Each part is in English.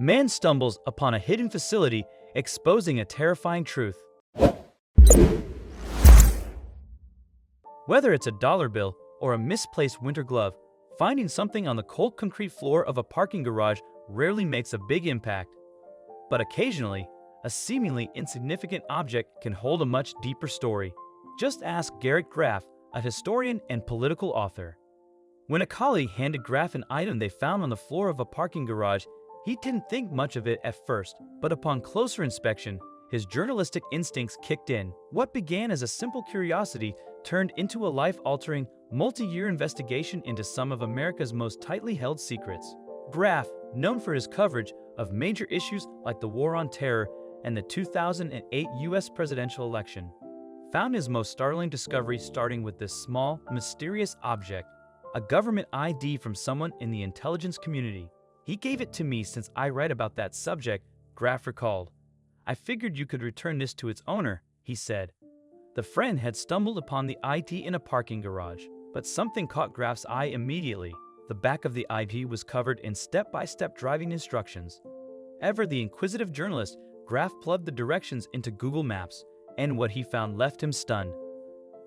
Man stumbles upon a hidden facility, exposing a terrifying truth. Whether it's a dollar bill or a misplaced winter glove, finding something on the cold concrete floor of a parking garage rarely makes a big impact. But occasionally, a seemingly insignificant object can hold a much deeper story. Just ask Garrick Graph, a historian and political author. When a colleague handed Graph an item they found on the floor of a parking garage, he didn't think much of it at first, but upon closer inspection, his journalistic instincts kicked in. What began as a simple curiosity turned into a life-altering, multi-year investigation into some of America's most tightly held secrets. Graph, known for his coverage of major issues like the War on Terror and the 2008 U.S. presidential election, found his most startling discovery starting with this small, mysterious object, a government ID from someone in the intelligence community. "He gave it to me since I write about that subject," Graph recalled. "I figured you could return this to its owner," he said. The friend had stumbled upon the ID in a parking garage, but something caught Graph's eye immediately. The back of the ID was covered in step-by-step driving instructions. Ever the inquisitive journalist, Graph plugged the directions into Google Maps, and what he found left him stunned.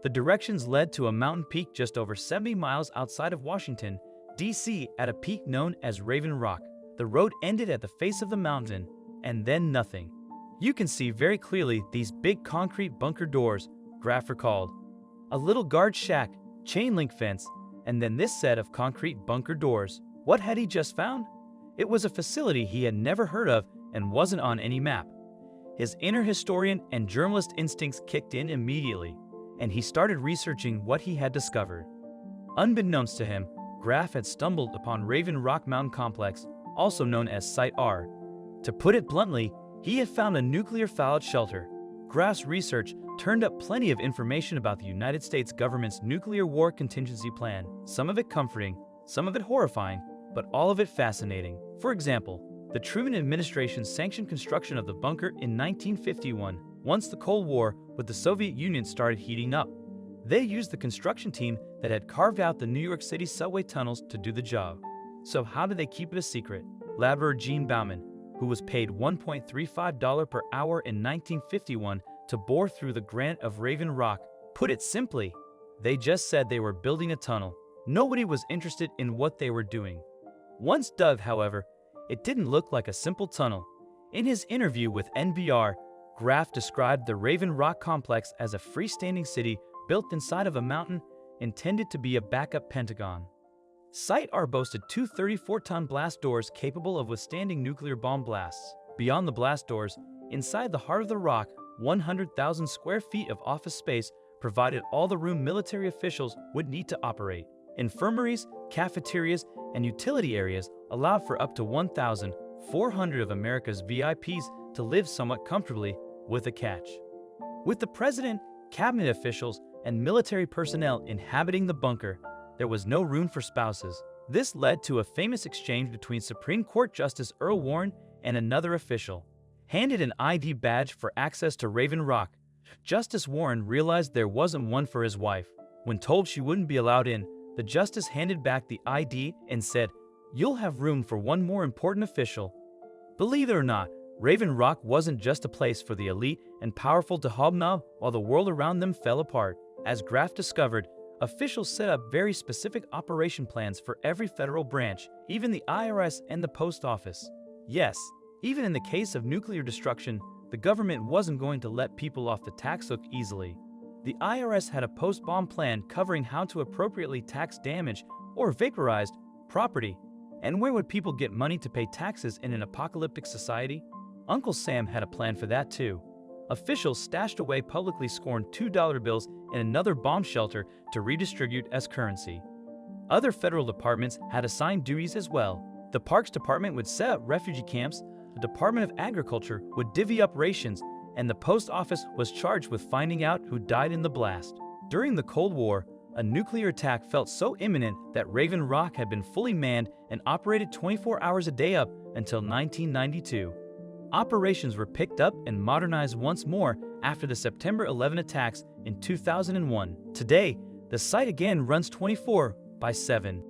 The directions led to a mountain peak just over 70 miles outside of Washington, D.C. at a peak known as Raven Rock. The road ended at the face of the mountain, and then nothing. "You can see very clearly these big concrete bunker doors," Graph recalled. "A little guard shack, chain link fence, and then this set of concrete bunker doors." What had he just found? It was a facility he had never heard of and wasn't on any map. His inner historian and journalist instincts kicked in immediately, and he started researching what he had discovered. Unbeknownst to him, Graph had stumbled upon Raven Rock Mountain Complex, also known as Site R. To put it bluntly, he had found a nuclear fallout shelter. Graph's research turned up plenty of information about the United States government's nuclear war contingency plan, some of it comforting, some of it horrifying, but all of it fascinating. For example, the Truman administration sanctioned construction of the bunker in 1951, once the Cold War with the Soviet Union started heating up. They used the construction team that had carved out the New York City subway tunnels to do the job. So how did they keep it a secret? Laborer Gene Bauman, who was paid $1.35 per hour in 1951 to bore through the granite of Raven Rock, put it simply, they just said they were building a tunnel. Nobody was interested in what they were doing. Once dug, however, it didn't look like a simple tunnel. In his interview with NPR, Graph described the Raven Rock complex as a freestanding city built inside of a mountain intended to be a backup Pentagon. Site R boasted two 34-ton blast doors capable of withstanding nuclear bomb blasts. Beyond the blast doors, inside the heart of the rock, 100,000 square feet of office space provided all the room military officials would need to operate. Infirmaries, cafeterias, and utility areas allowed for up to 1,400 of America's VIPs to live somewhat comfortably, with a catch. With the president, cabinet officials, and military personnel inhabiting the bunker, there was no room for spouses. This led to a famous exchange between Supreme Court Justice Earl Warren and another official. Handed an ID badge for access to Raven Rock, Justice Warren realized there wasn't one for his wife. When told she wouldn't be allowed in, the justice handed back the ID and said, "You'll have room for one more important official." Believe it or not, Raven Rock wasn't just a place for the elite and powerful to hobnob while the world around them fell apart. As Graph discovered, officials set up very specific operation plans for every federal branch, even the IRS and the post office. Yes, even in the case of nuclear destruction, the government wasn't going to let people off the tax hook easily. The IRS had a post-bomb plan covering how to appropriately tax damaged or vaporized property. And where would people get money to pay taxes in an apocalyptic society? Uncle Sam had a plan for that too. Officials stashed away publicly scorned $2 bills in another bomb shelter to redistribute as currency. Other federal departments had assigned duties as well. The Parks Department would set up refugee camps, the Department of Agriculture would divvy up rations, and the Post Office was charged with finding out who died in the blast. During the Cold War, a nuclear attack felt so imminent that Raven Rock had been fully manned and operated 24 hours a day up until 1992. Operations were picked up and modernized once more after the September 11 attacks in 2001. Today, the site again runs 24/7.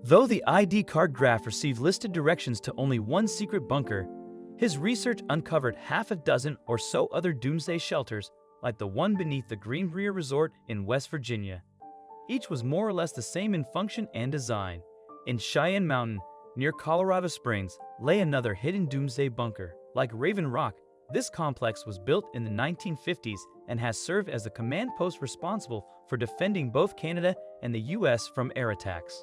Though the ID card graph received listed directions to only one secret bunker, his research uncovered half a dozen or so other Doomsday shelters, like the one beneath the Green Brier Resort in West Virginia. Each was more or less the same in function and design. In Cheyenne Mountain, near Colorado Springs, lay another hidden Doomsday bunker. Like Raven Rock, this complex was built in the 1950s and has served as the command post responsible for defending both Canada and the U.S. from air attacks.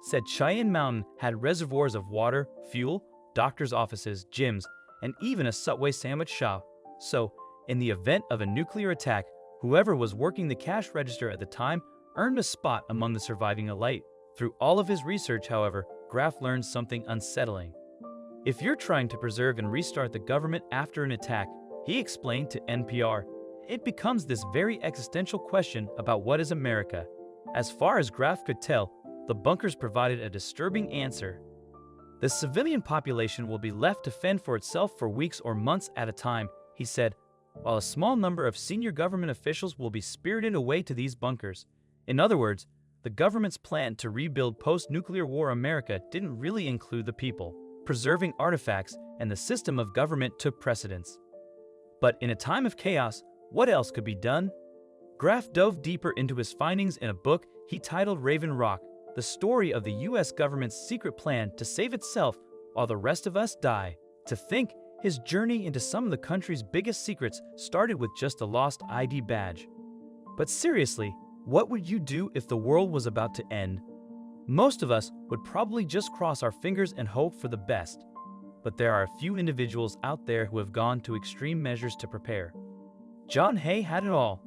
Said Cheyenne Mountain had reservoirs of water, fuel, doctors' offices, gyms, and even a Subway sandwich shop. So, in the event of a nuclear attack, whoever was working the cash register at the time earned a spot among the surviving elite. Through all of his research, however, Graph learned something unsettling. If you're trying to preserve and restart the government after an attack, he explained to NPR, it becomes this very existential question about what is America. As far as Graph could tell, the bunkers provided a disturbing answer. The civilian population will be left to fend for itself for weeks or months at a time, he said, while a small number of senior government officials will be spirited away to these bunkers. In other words, the government's plan to rebuild post-nuclear war America didn't really include the people. Preserving artifacts and the system of government took precedence. But in a time of chaos, what else could be done? Graph dove deeper into his findings in a book he titled Raven Rock, the story of the U.S. government's secret plan to save itself while the rest of us die. To think, his journey into some of the country's biggest secrets started with just a lost ID badge. But seriously, what would you do if the world was about to end? Most of us would probably just cross our fingers and hope for the best. But there are a few individuals out there who have gone to extreme measures to prepare. John Haye had it all.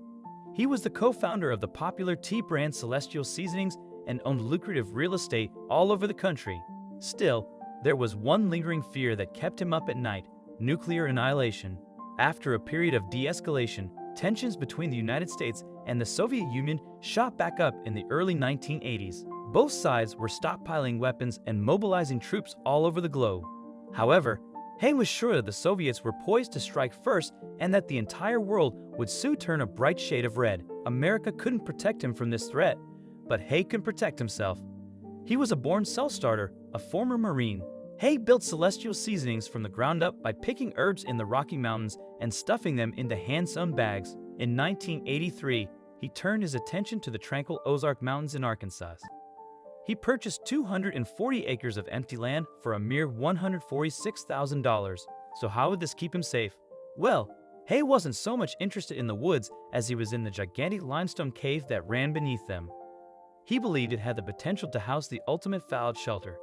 He was the co-founder of the popular tea brand Celestial Seasonings and owned lucrative real estate all over the country. Still, there was one lingering fear that kept him up at night: nuclear annihilation. After a period of de-escalation, tensions between the United States and the Soviet Union shot back up in the early 1980s. Both sides were stockpiling weapons and mobilizing troops all over the globe. However, Haye was sure that the Soviets were poised to strike first and that the entire world would soon turn a bright shade of red. America couldn't protect him from this threat, but Haye could protect himself. He was a born self-starter, a former Marine. Haye built Celestial Seasonings from the ground up by picking herbs in the Rocky Mountains and stuffing them into hand-sewn bags. In 1983, he turned his attention to the tranquil Ozark Mountains in Arkansas. He purchased 240 acres of empty land for a mere $146,000. So how would this keep him safe? Well, Haye wasn't so much interested in the woods as he was in the gigantic limestone cave that ran beneath them. He believed it had the potential to house the ultimate fallout shelter.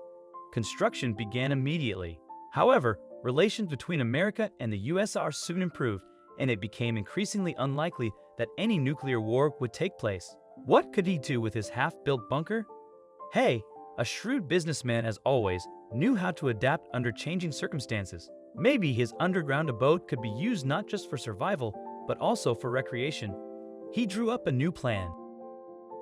Construction began immediately. However, relations between America and the USSR soon improved, and it became increasingly unlikely that any nuclear war would take place. What could he do with his half-built bunker? Haye, a shrewd businessman as always, knew how to adapt under changing circumstances. Maybe his underground abode could be used not just for survival, but also for recreation. He drew up a new plan.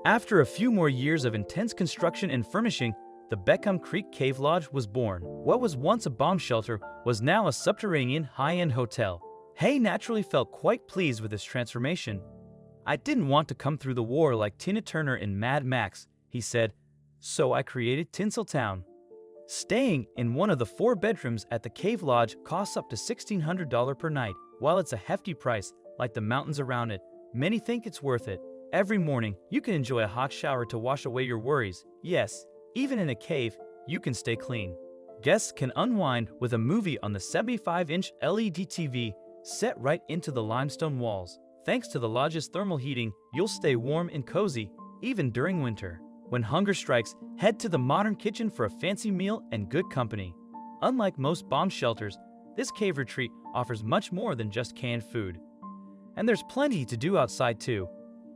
After a few more years of intense construction and furnishing, the Beckham Creek Cave Lodge was born. What was once a bomb shelter was now a subterranean high-end hotel. Haye naturally felt quite pleased with this transformation. "I didn't want to come through the war like Tina Turner in Mad Max," he said, "so I created Tinseltown." Staying in one of the 4 bedrooms at the Cave Lodge costs up to $1,600 per night. While it's a hefty price, like the mountains around it, many think it's worth it. Every morning, you can enjoy a hot shower to wash away your worries. Yes, even in a cave, you can stay clean. Guests can unwind with a movie on the 75-inch LED TV set right into the limestone walls. Thanks to the lodge's thermal heating, you'll stay warm and cozy, even during winter. When hunger strikes, head to the modern kitchen for a fancy meal and good company. Unlike most bomb shelters, this cave retreat offers much more than just canned food. And there's plenty to do outside too.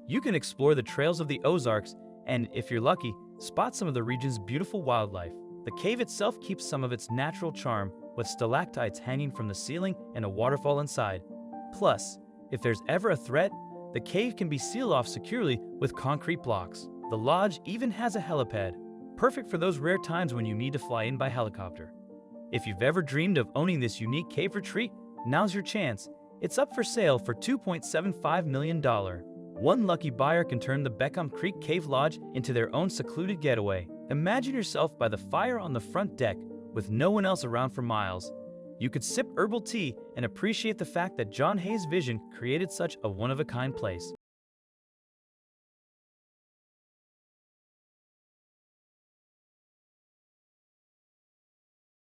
You can explore the trails of the Ozarks and, if you're lucky, spot some of the region's beautiful wildlife. The cave itself keeps some of its natural charm, with stalactites hanging from the ceiling and a waterfall inside. Plus, if there's ever a threat, the cave can be sealed off securely with concrete blocks. The lodge even has a helipad, perfect for those rare times when you need to fly in by helicopter. If you've ever dreamed of owning this unique cave retreat, now's your chance. It's up for sale for $2.75 million. One lucky buyer can turn the Beckham Creek Cave Lodge into their own secluded getaway. Imagine yourself by the fire on the front deck with no one else around for miles. You could sip herbal tea and appreciate the fact that John Haye's vision created such a one-of-a-kind place.